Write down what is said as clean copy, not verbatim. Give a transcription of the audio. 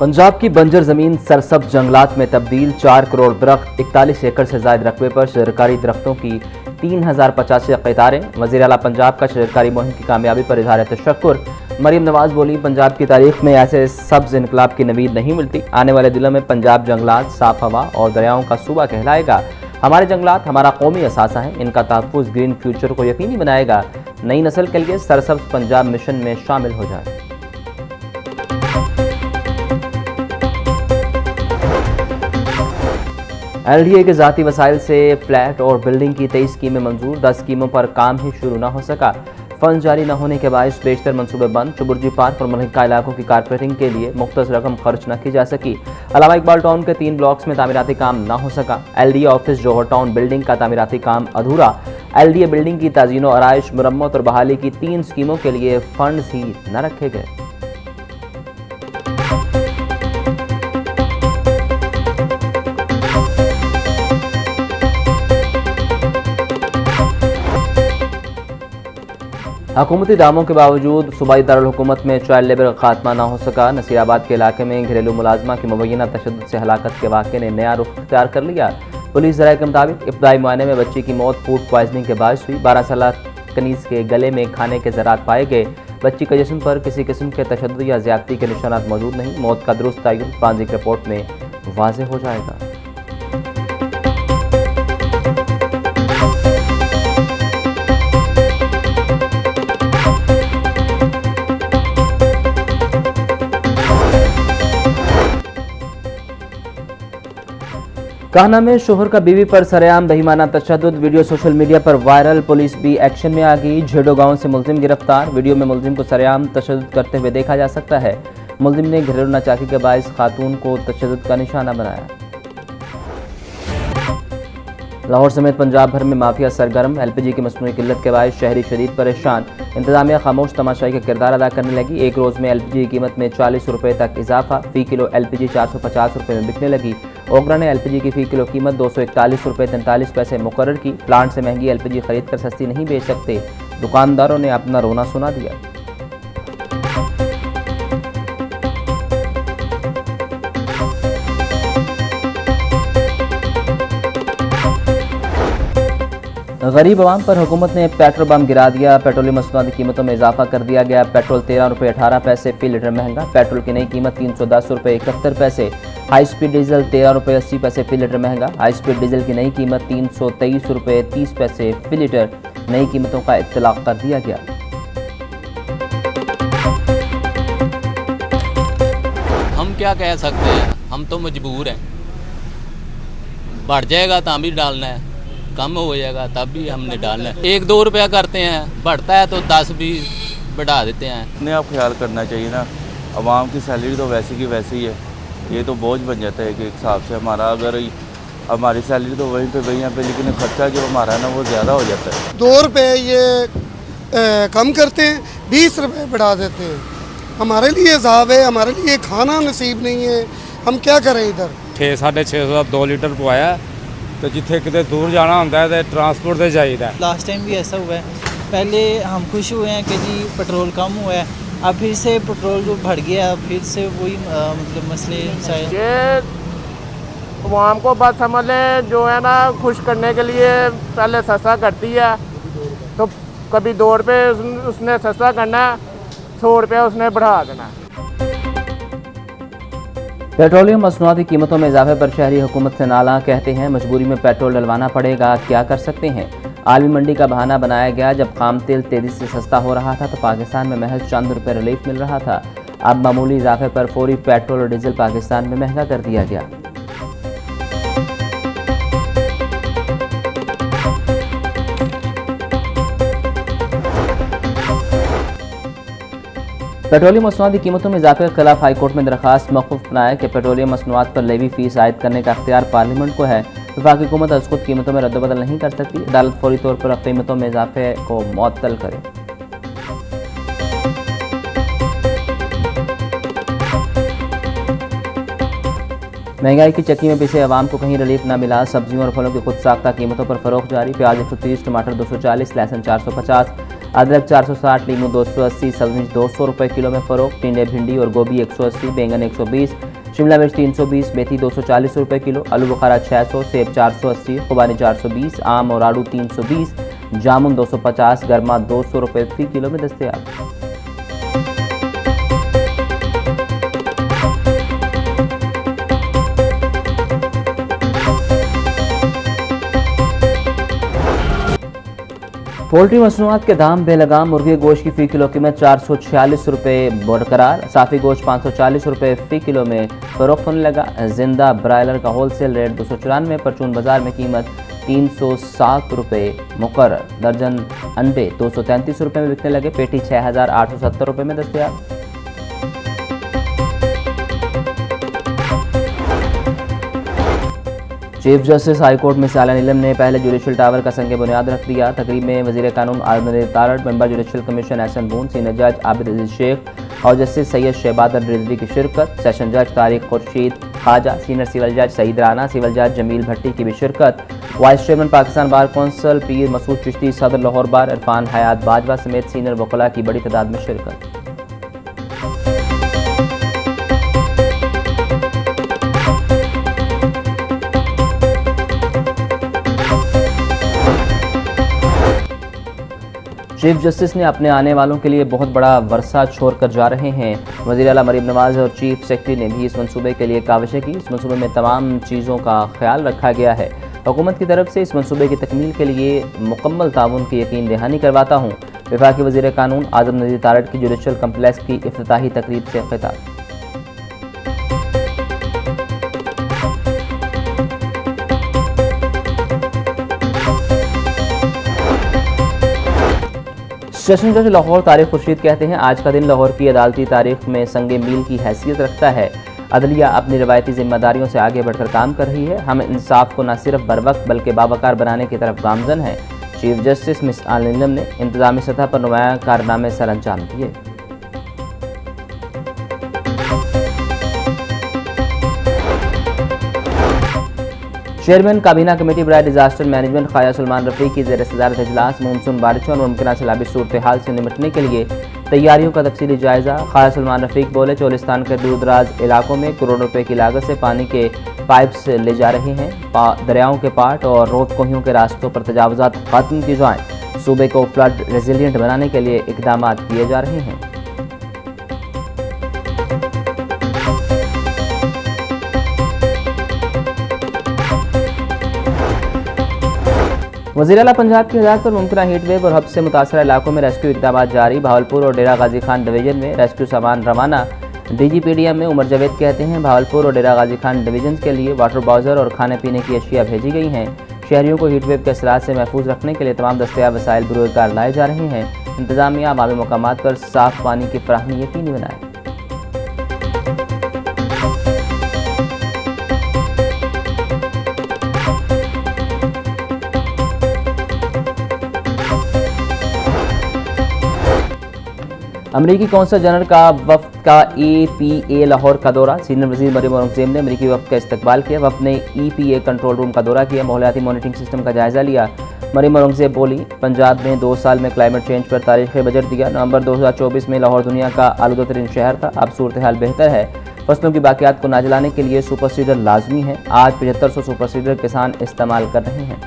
पंजाब की बंजर जमीन सरसब्ज जंगलात में तब्दील, 4 करोड़ दरख्त, 41 एकड़ से ज्यादा रकबे पर शजरकारी दरख्तों की 3085 कतारें। वज़ीर आला पंजाब का शजरकारी मुहिम की कामयाबी पर इजहार तशक्कुर। मरीम नवाज बोली, पंजाब की तारीख में ऐसे सब्ज इनकलाब की नवीद नहीं मिलती। आने वाले दिनों में पंजाब जंगलात, साफ हवा और दरियाओं का सूबा कहलाएगा। हमारे जंगलात हमारा कौमी असासा है, इनका तहफ़्फ़ुज़ ग्रीन फ्यूचर को यकीनी बनाएगा। नई नस्ल के लिए सरसब्ज पंजाब मिशन में शामिल हो जाए। LDA के ज़ाती वसाइल से फ्लैट और बिल्डिंग की 23 स्कीमें मंजूर, 10 स्कीमों पर काम ही शुरू न हो सका। फंड जारी न होने के बायस बेशतर मनसूबे बंद। चुबुर्जी पार्क और मलिका इलाकों की कारपेटिंग के लिए मुख्तस रकम खर्च न की जा सकी। अलामा इकबाल टाउन के 3 ब्लॉक्स में तामीराती काम न हो सका। LDA ऑफिस जौहर टाउन बिल्डिंग का तामीराती काम अधूरा। LDA बिल्डिंग की ताज़ीनो आराइश, मुरम्मत और बहाली की 3 स्कीमों के लिए फंड्स ही न रखे गए। हुकूमती दावों के बावजूद सूबाई दारुल हुकूमत में चाइल्ड लेबर का खात्मा ना हो सका। नसीराबाद के इलाके में घरेलू मुलाजमा की मुबैना तशद्दुद से हलाकत के वाक़े ने नया रुख इख्तियार कर लिया। पुलिस ज़राए के मुताबिक इब्तदाई मुआयने में बच्ची की मौत फूड पॉइजनिंग के बायस हुई। 12 साल कनीज़ के गले में खाने के ज़रात पाए गए। बच्ची के जिस्म पर किसी किस्म के तशद्दुद या ज़्यादती के निशानात मौजूद नहीं। मौत का दुरुस्त तयन फॉरेंसिक रिपोर्ट में वाज़ेह हो जाएगा। कान्हा में शोहर का बीवी पर सरेआम बेईमाना तशद्दुद, वीडियो सोशल मीडिया पर वायरल। पुलिस भी एक्शन में आ गई। झेडो गांव से मुलजिम गिरफ्तार। वीडियो में मुलजिम को सरेआम तशद्दुद करते हुए देखा जा सकता है। मुलजिम ने घरेलू नाचाकी के बायस खातून को तशद्दुद का निशाना बनाया। लाहौर समेत पंजाब भर में माफिया सरगर्म। LPG की मसनूई किल्लत के बायस शहरी शदीद परेशान। इंतजामिया खामोश तमाशाई का किरदार अदा करने लगी। एक रोज़ में LPG की कीमत में 40 रुपये तक इजाफा। फ़ी किलो LPG 450 रुपये में बिकने लगी। ओगरा ने LPG की फ़ी किलो कीमत 241 रुपये 43 पैसे मुकर्रर की। प्लांट से महंगी LPG खरीद कर सस्ती नहीं बेच सकते। दुकानदारों ने अपना रोना सुना दिया। गरीब आवाम पर हुकूमत ने पेट्रोल बम गिरा दिया। पेट्रोलियम मसनूआत की कीमतों में इजाफा कर दिया गया। पेट्रोल 13 रुपये 18 पैसे फी लीटर महंगा। पेट्रोल की नई कीमत 310 रुपये 71 पैसे। हाई स्पीड डीजल 13 रुपये 80 पैसे फी लीटर महंगा। हाई स्पीड डीजल की नई कीमत 323 रुपये 30 पैसे फी लीटर। नई कीमतों का इत्तलाक कर दिया गया। हम क्या कह सकते हैं, हम तो मजबूर हैं। बढ़ जाएगा तो हम भी डालना है, कम हो जाएगा तब भी हमने डालना है। 1-2 रुपया करते हैं, बढ़ता है तो 10 भी बढ़ा देते हैं। अपने आप ख्याल करना चाहिए ना। आवाम की सैलरी तो वैसी की वैसी ही है, ये तो बोझ बन जाता है कि एक हिसाब से हमारा, अगर हमारी सैलरी तो वहीं पे वहीं पे, लेकिन खर्चा जो हमारा है ना वो ज़्यादा हो जाता है। 2 रुपये ये कम करते हैं, 20 रुपये बढ़ा देते हैं। हमारे लिए हिसाब है, हमारे लिए खाना नसीब नहीं है, हम क्या करें। इधर 6-650 का 2 लीटर पवाया तो जिथे कितने दूर जाना होता है तो ट्रांसपोर्ट से चाहिए। लास्ट टाइम भी ऐसा हुआ है। पहले हम खुश हुए हैं कि जी पेट्रोल कम हुआ है, अब फिर से पेट्रोल जो बढ़ गया, फिर से वही मतलब मसले ये आवाम को बस समझ लें, जो है ना खुश करने के लिए पहले सस्ता करती है, तो कभी 2 रुपये उसने सस्ता करना, 100 रुपये उसने बढ़ा देना। पेट्रोलियम मसनूआती कीमतों में इजाफे पर शहरी हुकूमत से नाला कहते हैं। मजबूरी में पेट्रोल डलवाना पड़ेगा, क्या कर सकते हैं। आलमी मंडी का बहाना बनाया गया। जब खाम तेल तेजी से सस्ता हो रहा था तो पाकिस्तान में महज चंद रुपये रिलीफ मिल रहा था। अब मामूली इजाफे पर फौरी पेट्रोल और डीजल पाकिस्तान में महंगा कर दिया गया। पेट्रोलियम मसनूआती कीमतों में इजाफे के खिलाफ हाईकोर्ट में दरखास्त मौकूफ बनाया कि पेट्रोलियम मसनूआत पर लेवी फीस आयद करने का अख्तियार पार्लियामेंट को है। वफाकी हुकूमत आज खुद कीमतों में रद्दबदल नहीं कर सकती। अदालत फौरी तौर पर कीमतों में इजाफे को मुअत्तल करे। महंगाई की चक्की में पिसे अवाम को कहीं रिलीफ न मिला। सब्जियों और फलों की खुद साख्ता कीमतों पर फरोख्त जारी। प्याज 130, टमाटर 240, लहसुन 450, अदरक 460, लीमू 280, सब्जी 200 रुपये किलो में फ़रोख्त। टिंडे, भिंडी और गोभी 180, बैंगन 120, शिमला मिर्च 320, मेथी 240 रुपये किलो, आलू बुखारा 600, सेब 480, खुबानी 420, आम और आड़ू 320, जामुन 250, गर्मा 200 रुपये फी किलो में दस्तयाब। पोल्ट्री मसनूआत के दाम बेलगाम। मुर्गी गोश्त की फ़ी किलो कीमत 446 रुपये बरकरार। साफ़ी गोश्त 540 रुपये फ़ी किलो में फ़रोख्त होने लगा। जिंदा ब्रायलर का होलसेल रेट 294, परचून बाज़ार में कीमत 307 रुपये मुकर्रर। दर्जन अंडे 233 रुपये में बिकने लगे। पेटी 6870 रुपये में दस्तयाब। चीफ जस्टिस हाई कोर्ट में सालिया नीलम ने पहले जुडिशल टावर का संग बुनियाद रख दिया। तकरीब में वजीर कानून आज़म Nazir Tarar, member judicial commission Ahsan Bhoon, senior जज आबिद अजीज शेख और जस्टिस सैयद शहबादर रिजवी की शिरकत। सेशन जज तारिक खुर्शीद खाजा, सीनियर सिविल जज सईद राना, सिविल जज जमील भट्टी की भी शिरकत। Vice chairman Pakistan bar council पीर मसूद चिश्ती, सदर लाहौर बार इरफान हयात बाजवा समेत सीनियर वकला की बड़ी तादाद में शिरकत। चीफ जस्टिस ने अपने आने वालों के लिए बहुत बड़ा वर्षा छोड़कर जा रहे हैं। वज़ीर आला मरीम नवाज़ और चीफ सेक्रेटरी ने भी इस मंसूबे के लिए काविशें की। इस मंसूबे में तमाम चीज़ों का ख्याल रखा गया है। हुकूमत की तरफ से इस मंसूबे की तकमील के लिए मुकम्मल ताउन की यकीन दहानी करवाता हूँ। वफाकी वज़ीर कानून आज़म नज़ीर तारड़ की जुडिशल कम्प्लेक्स की इफ्तिताही तकरीब से खिताब। सेशन जज लाहौर तारिक खुर्शीद कहते हैं, आज का दिन लाहौर की अदालती तारीख में संगे मील की हैसियत रखता है। अदलिया अपनी रवायती जिम्मेदारियों से आगे बढ़कर काम कर रही है। हम इंसाफ को न सिर्फ बरवक्त बल्कि बावकार बनाने की तरफ गामजन है। चीफ जस्टिस मिस सालिया नीलम ने इंतजामी सतह पर नुमायां कारनामे सर अंजाम दिए। चेयरमैन काबीना कमेटी बराए डिजास्टर मैनेजमेंट ख्वाजा सलमान रफ़ी की ज़ेर सदारत इजलास मानसून बारिशों और मुमकिन सैलाबी सूरत हाल से निपटने के लिए तैयारियों का तफसीली जायज़ा। ख्वाजा सलमान रफ़ी बोले, चोलिस्तान के दूर दराज इलाकों में करोड़ों रुपए की लागत से पानी के पाइप्स ले जा रहे हैं। दरियाओं के पाट और रोद कोहियों के रास्तों पर तजावुज़ात खत्म की जाएँ। सूबे को फ्लड रेजिलियंट बनाने के लिए इकदाम किए जा रहे हैं। वज़ीर आला पंजाब की हिदायत पर मुमकिन हीट वेव और हब से मुतासर इलाकों में रेस्क्यू इक़दाम जारी। भावलपुर और डेरा गाजी खान डिवीजन में रेस्क्यू सामान रवाना। DGPDM में उमर जावेद कहते हैं, भावलपुर और डेरा गाजी खान डिवीजन के लिए वाटर बाउज़र और खाने पीने की अशिया भेजी गई हैं। शहरियों को हीट वेव के असरात से महफूज रखने के लिए तमाम दस्तयाब वसाइल बुरुकार लाए जा रहे हैं। इंतजामिया अवामी मकामात पर साफ पानी की फराहमी यकीनी बनाए। अमरीकी कौंसल जनरल का वफ्द का EPA लाहौर का दौरा। सीनियर वज़ीर मरीम औरंगज़ेब ने अमरीकी वफ्द का इस्तकबाल किया। वफ्द ने EPA कंट्रोल रूम का दौरा किया, माहौलियाती मॉनिटरिंग सिस्टम का जायज़ा लिया। मरीम औरंगज़ेब बोली, पंजाब में 2 साल में क्लाइमेट चेंज पर तारीख़ी बजट दिया। नवंबर 2024 में लाहौर दुनिया का आलूदा तरीन शहर था, अब सूरत हाल बेहतर है। फसलों की बाकियात को ना जलाने के लिए सुपर सीडर लाजमी है। आज 7500 सुपर सीडर किसान इस्तेमाल कर रहे हैं।